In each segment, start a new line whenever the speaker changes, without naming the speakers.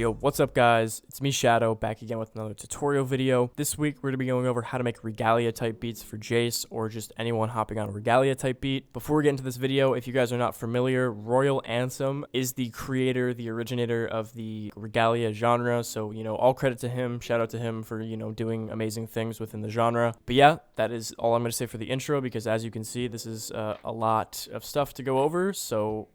Yo, what's up guys? It's me, Shadow, back again with another tutorial video. This week, we're going to be going over how to make Regalia type beats for Jace, or just anyone hopping on a Regalia type beat. Before we get into this video, if you guys are not familiar, Royal Ansem is the creator, the originator of the Regalia genre, so, all credit to him, shout out to him for, doing amazing things within the genre. But yeah, that is all I'm going to say for the intro, because as you can see, this is a lot of stuff to go over, so...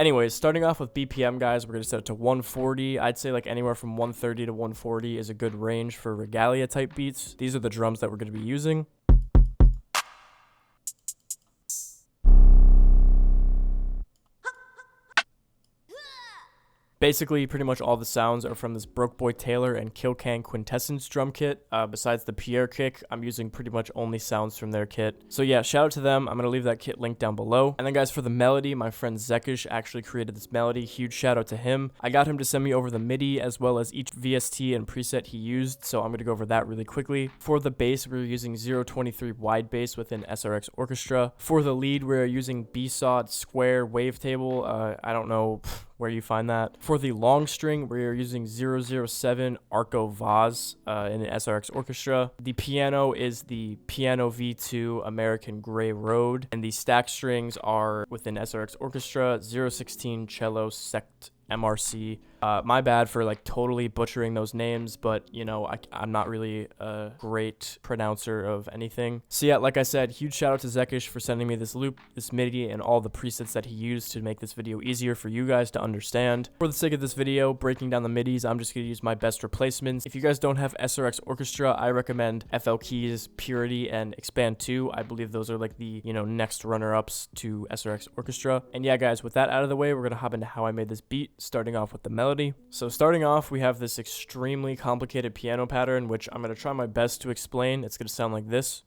Anyways, starting off with BPM, guys, we're going to set it to 140. I'd say like anywhere from 130 to 140 is a good range for Regalia type beats. These are the drums that we're going to be using. Basically, pretty much all the sounds are from this Broke Boy Taylor and Killcan Quintessence drum kit. Besides the Pierre kick, I'm using pretty much only sounds from their kit. So yeah, shout out to them. I'm going to leave that kit linked down below. And then guys, for the melody, my friend Zekish actually created this melody. Huge shout out to him. I got him to send me over the MIDI as well as each VST and preset he used. So I'm going to go over that really quickly. For the bass, we're using 023 wide bass within SRX Orchestra. For the lead, we're using B-Sod Square Wavetable. I don't know where you find that. For the long string, we're using 007 Arco Vaz in an SRX Orchestra. The piano is the Piano V2 American Gray Road, and the stack strings are within SRX Orchestra 016 Cello Sect MRC. My bad for like totally butchering those names, but I'm not really a great pronouncer of anything. So yeah, like I said, huge shout out to Zekish for sending me this loop, this MIDI, and all the presets that he used to make this video easier for you guys to understand. For the sake of this video, breaking down the MIDIs, I'm just going to use my best replacements. If you guys don't have SRX Orchestra, I recommend FL Keys, Purity, and Expand 2. I believe those are like the, next runner-ups to SRX Orchestra. And yeah, guys, with that out of the way, we're going to hop into how I made this beat, starting off with the melody. So starting off, we have this extremely complicated piano pattern, which I'm going to try my best to explain. It's going to sound like this.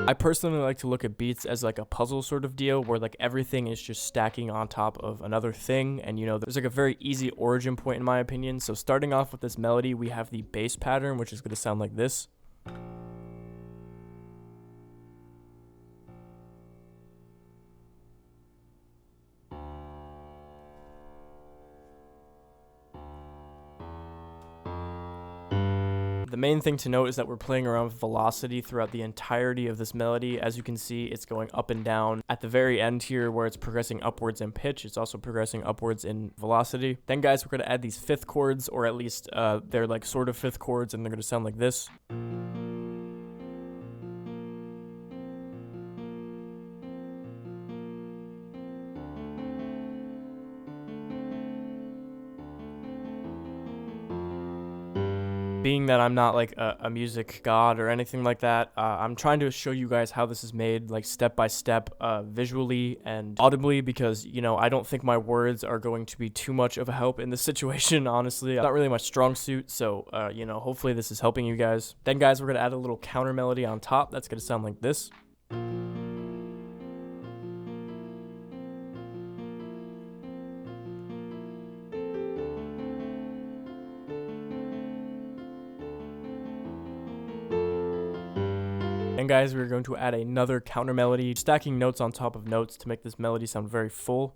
I personally like to look at beats as like a puzzle sort of deal, where like everything is just stacking on top of another thing, and there's like a very easy origin point in my opinion. So starting off with this melody, we have the bass pattern, which is going to sound like this. The main thing to note is that we're playing around with velocity throughout the entirety of this melody. As you can see, it's going up and down. At the very end here, where it's progressing upwards in pitch, it's also progressing upwards in velocity. Then guys, we're going to add these fifth chords, or at least they're like sort of fifth chords, and they're going to sound like this. Being that I'm not like a music god or anything like that, I'm trying to show you guys how this is made, like step by step, visually and audibly, because I don't think my words are going to be too much of a help in this situation. Honestly, not really my strong suit, so hopefully this is helping you guys. Then guys, we're gonna add a little counter melody on top. That's gonna sound like this. And guys, we're going to add another counter melody, stacking notes on top of notes to make this melody sound very full.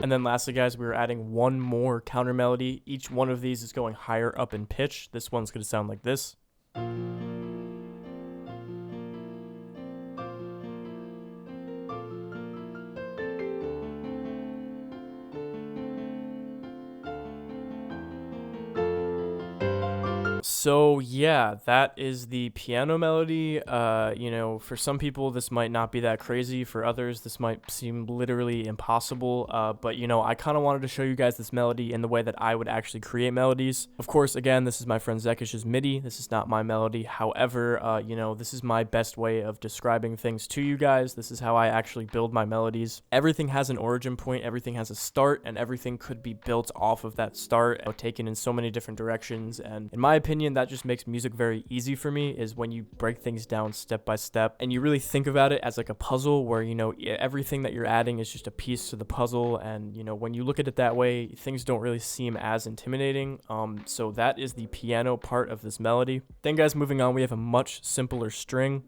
And then lastly, guys, we're adding one more counter melody. Each one of these is going higher up in pitch. This one's going to sound like this. So yeah, that is the piano melody. For some people this might not be that crazy. For others this might seem literally impossible. But I kind of wanted to show you guys this melody in the way that I would actually create melodies. Of course, again, this is my friend Zekish's MIDI. This is not my melody. However, this is my best way of describing things to you guys. This is how I actually build my melodies. Everything has an origin point. Everything has a start, and everything could be built off of that start, taken in so many different directions. And in my opinion, opinion, that just makes music very easy for me, is when you break things down step by step and you really think about it as like a puzzle where, you know, everything that you're adding is just a piece to the puzzle. And, you know, when you look at it that way, things don't really seem as intimidating. So that is the piano part of this melody. Then guys, moving on, we have a much simpler string.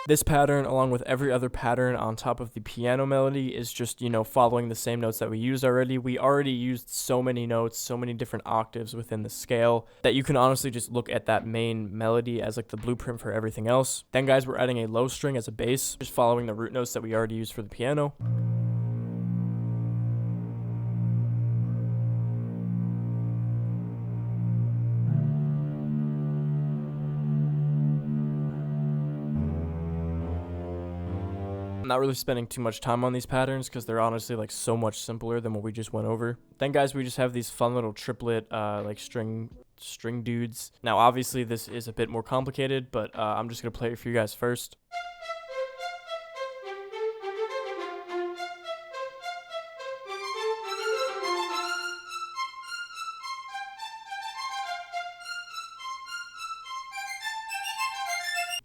This pattern, along with every other pattern on top of the piano melody, is just, you know, following the same notes that we used already. We already used so many notes, so many different octaves within the scale, that you can honestly just look at that main melody as like the blueprint for everything else. Then guys, we're adding a low string as a bass, just following the root notes that we already used for the piano. I'm not really spending too much time on these patterns because they're honestly like so much simpler than what we just went over. Then guys, we just have these fun little triplet like string dudes. Now obviously this is a bit more complicated, but I'm just gonna play it for you guys first.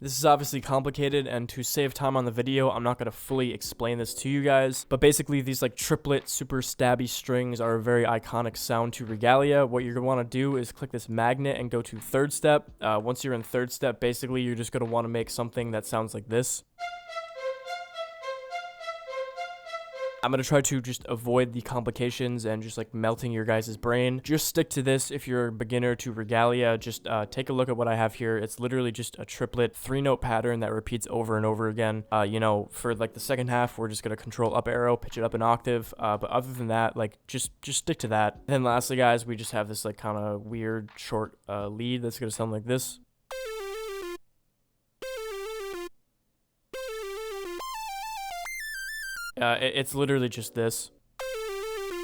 This is obviously complicated, and to save time on the video, I'm not going to fully explain this to you guys. But basically, these like triplet super stabby strings are a very iconic sound to Regalia. What you're going to want to do is click this magnet and go to third step. Once you're in third step, basically, you're just going to want to make something that sounds like this. I'm going to try to just avoid the complications and just like melting your guys' brain. Just stick to this if you're a beginner to Regalia. Just take a look at what I have here. It's literally just a triplet 3-note pattern that repeats over and over again. You know, for like the second half, we're just going to control up arrow, pitch it up an octave. But other than that, like just stick to that. And then lastly, guys, we just have this like kind of weird short lead that's going to sound like this. It's literally just this,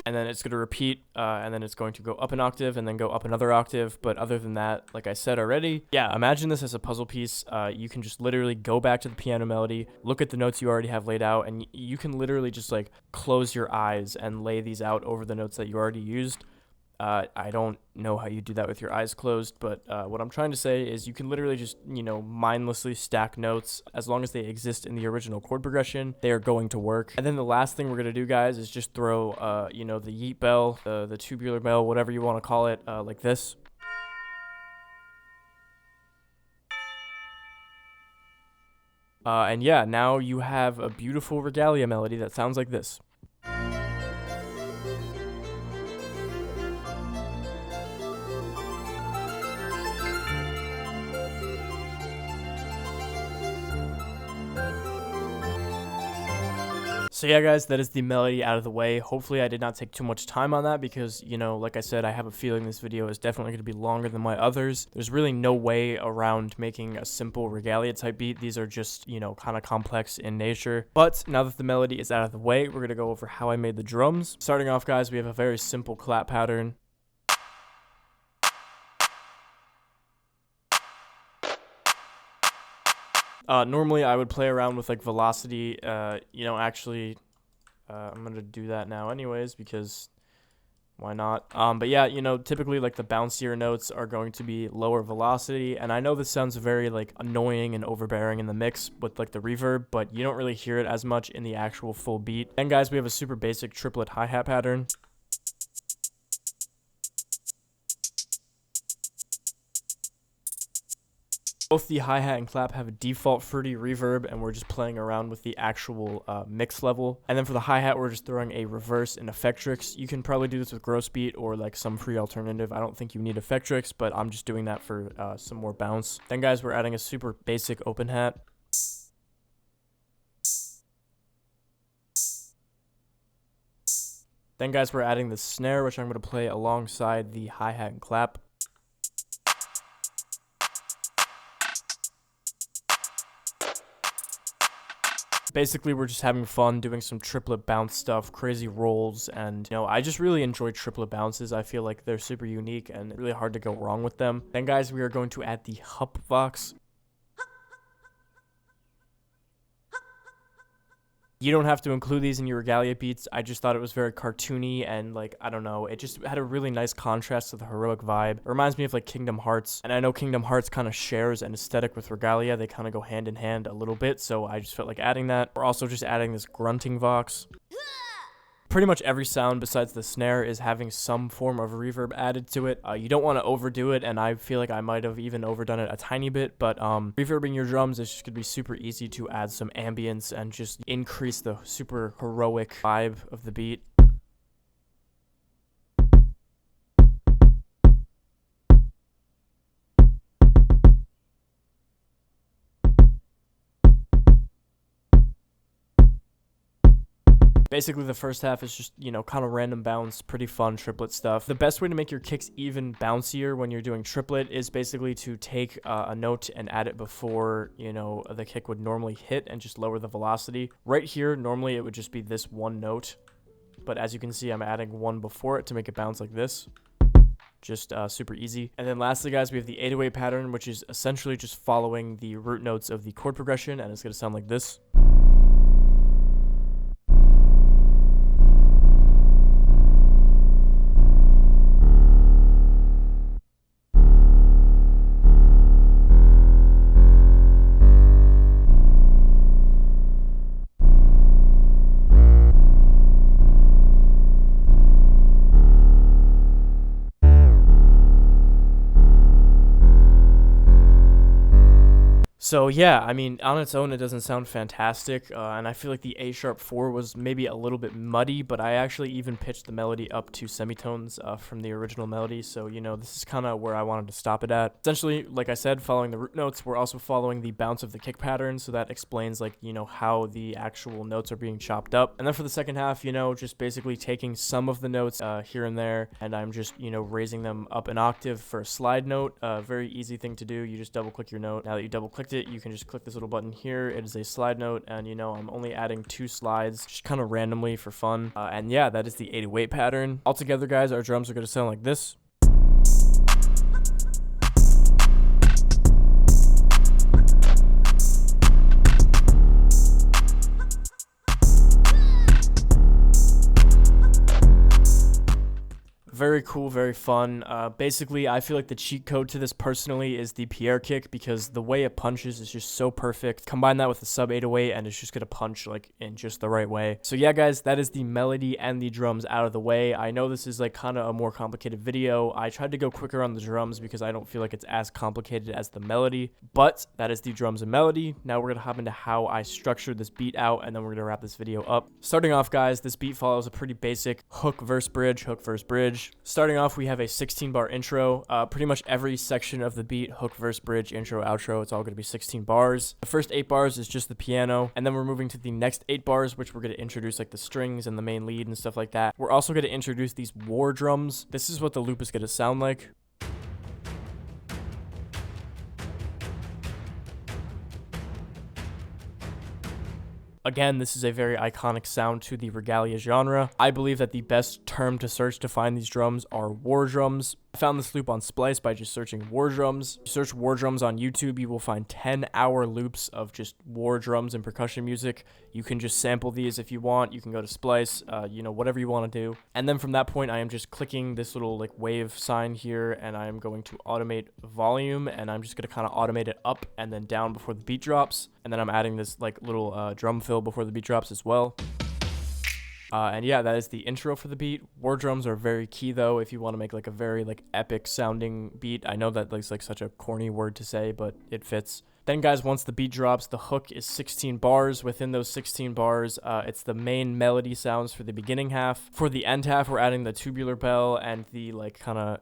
and then it's going to repeat, and then it's going to go up an octave and then go up another octave. But other than that, like I said already, yeah, imagine this as a puzzle piece. You can just literally go back to the piano melody, look at the notes you already have laid out, and you can literally just like close your eyes and lay these out over the notes that you already used. I don't know how you do that with your eyes closed, but what I'm trying to say is you can literally just, you know, mindlessly stack notes. As long as they exist in the original chord progression, they are going to work. And then the last thing we're going to do, guys, is just throw, you know, the yeet bell, the tubular bell, whatever you want to call it, like this. And yeah, now you have a beautiful Regalia melody that sounds like this. So yeah, guys, that is the melody out of the way. Hopefully I did not take too much time on that because, you know, like I said, I have a feeling this video is definitely going to be longer than my others. There's really no way around making a simple Regalia type beat. These are just, you know, kind of complex in nature. But now that the melody is out of the way, we're going to go over how I made the drums. Starting off, guys, we have a very simple clap pattern. Normally I would play around with like velocity, you know, actually, I'm gonna do that now anyways, because why not? But yeah, you know, typically like the bouncier notes are going to be lower velocity, and I know this sounds very like annoying and overbearing in the mix with like the reverb, but you don't really hear it as much in the actual full beat. And guys, we have a super basic triplet hi-hat pattern. Both the hi-hat and clap have a default fruity reverb, and we're just playing around with the actual mix level. And then for the hi-hat, we're just throwing a reverse and Effectrix. You can probably do this with gross beat or like some free alternative. I don't think you need Effectrix, but I'm just doing that for some more bounce. Then guys, we're adding a super basic open hat. Then guys, we're adding the snare, which I'm going to play alongside the hi-hat and clap. Basically, we're just having fun doing some triplet bounce stuff, crazy rolls, and I just really enjoy triplet bounces. I feel like they're super unique and really hard to go wrong with them. Then guys, we are going to add the hup vox. You don't have to include these in your Regalia beats. I just thought it was very cartoony and like, I don't know, it just had a really nice contrast to the heroic vibe. It reminds me of like Kingdom Hearts, and I know Kingdom Hearts kind of shares an aesthetic with Regalia. They kind of go hand in hand a little bit, so I just felt like adding that. We're also just adding this grunting vox. Pretty much every sound besides the snare is having some form of reverb added to it. You don't want to overdo it, and I feel like I might have even overdone it a tiny bit, but reverbing your drums is just going to be super easy to add some ambience and just increase the super heroic vibe of the beat. Basically, the first half is just, kind of random bounce, pretty fun triplet stuff. The best way to make your kicks even bouncier when you're doing triplet is basically to take a note and add it before, the kick would normally hit and just lower the velocity. Right here, normally it would just be this one note, but as you can see, I'm adding one before it to make it bounce like this. Just super easy. And then lastly, guys, we have the 808 pattern, which is essentially just following the root notes of the chord progression, and it's going to sound like this. So yeah, I mean, on its own, it doesn't sound fantastic, and I feel like the A-sharp 4 was maybe a little bit muddy, but I actually even pitched the melody up to semitones from the original melody, so, this is kind of where I wanted to stop it at. Essentially, like I said, following the root notes, we're also following the bounce of the kick pattern, so that explains, like, how the actual notes are being chopped up. And then for the second half, just basically taking some of the notes here and there, and I'm just, raising them up an octave for a slide note. Very easy thing to do. You just double-click your note. Now that you double-clicked it, you can just click this little button here. It is a slide note, and I'm only adding 2 slides just kind of randomly for fun. And yeah, that is the 808 pattern. Altogether, guys, our drums are going to sound like this. Very cool, very fun. Basically, I feel like the cheat code to this personally is the Pierre kick, because the way it punches is just so perfect. Combine that with the sub 808 and it's just gonna punch like in just the right way. So yeah, guys, that is the melody and the drums out of the way. I know this is like kind of a more complicated video. I tried to go quicker on the drums because I don't feel like it's as complicated as the melody, but that is the drums and melody. Now we're gonna hop into how I structured this beat out, and then we're gonna wrap this video up. Starting off, guys, this beat follows a pretty basic hook, verse, bridge, hook, verse, bridge. Starting off, we have a 16-bar intro. Pretty much every section of the beat, hook, verse, bridge, intro, outro, it's all going to be 16 bars. The first 8 bars is just the piano, and then we're moving to the next 8 bars, which we're going to introduce like the strings and the main lead and stuff like that. We're also going to introduce these war drums. This is what the loop is going to sound like. Again, this is a very iconic sound to the Regalia genre. I believe that the best term to search to find these drums are war drums. I found this loop on Splice by just searching war drums. You search war drums on YouTube, you will find 10-hour loops of just war drums and percussion music. You can just sample these if you want. You can go to Splice, whatever you want to do. And then from that point, I am just clicking this little like wave sign here, and I am going to automate volume, and I'm just going to kind of automate it up and then down before the beat drops. And then I'm adding this like little drum fill before the beat drops as well. And yeah, that is the intro for the beat. War drums are very key though if you want to make like a very like epic sounding beat. I know that looks like such a corny word to say, but it fits. Then guys, once the beat drops, the hook is 16 bars. Within those 16 bars, it's the main melody sounds for the beginning half. For the end half, we're adding the tubular bell and the like kind of,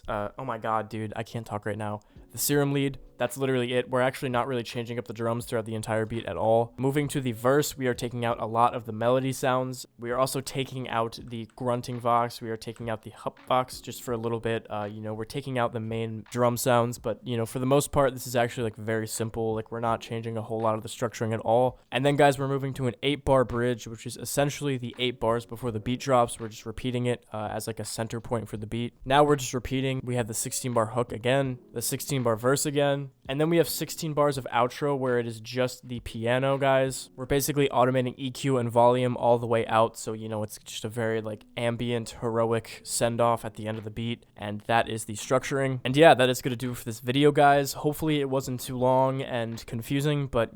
oh my god, dude, I can't talk right now. The serum lead, that's literally it. We're actually not really changing up the drums throughout the entire beat at all. Moving to the verse, we are taking out a lot of the melody sounds. We are also taking out the grunting vox. We are taking out the hup vox just for a little bit. We're taking out the main drum sounds, but for the most part, this is actually like very simple. Like we're not changing a whole lot of the structuring at all. And then guys, we're moving to an 8-bar bridge, which is essentially the 8 bars before the beat drops. We're just repeating it as like a center point for the beat. Now we're just repeating. We have the 16-bar hook again, the 16-bar verse again, and then we have 16 bars of outro where it is just the piano, guys. We're basically automating EQ and volume all the way out, so it's just a very like ambient, heroic send-off at the end of the beat, and that is the structuring. And yeah, that is gonna do it for this video, guys. Hopefully it wasn't too long and confusing, but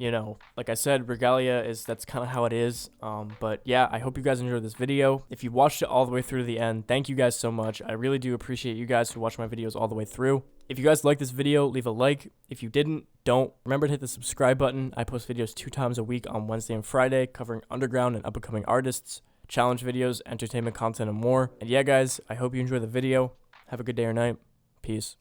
like I said, Regalia that's kind of how it is. But yeah, I hope you guys enjoyed this video. If you watched it all the way through to the end, thank you guys so much. I really do appreciate you guys who watch my videos all the way through. If you guys like this video, leave a like. If you didn't, don't. Remember to hit the subscribe button. I post videos 2 times a week on Wednesday and Friday covering underground and up-and-coming artists, challenge videos, entertainment content, and more. And yeah, guys, I hope you enjoy the video. Have a good day or night. Peace.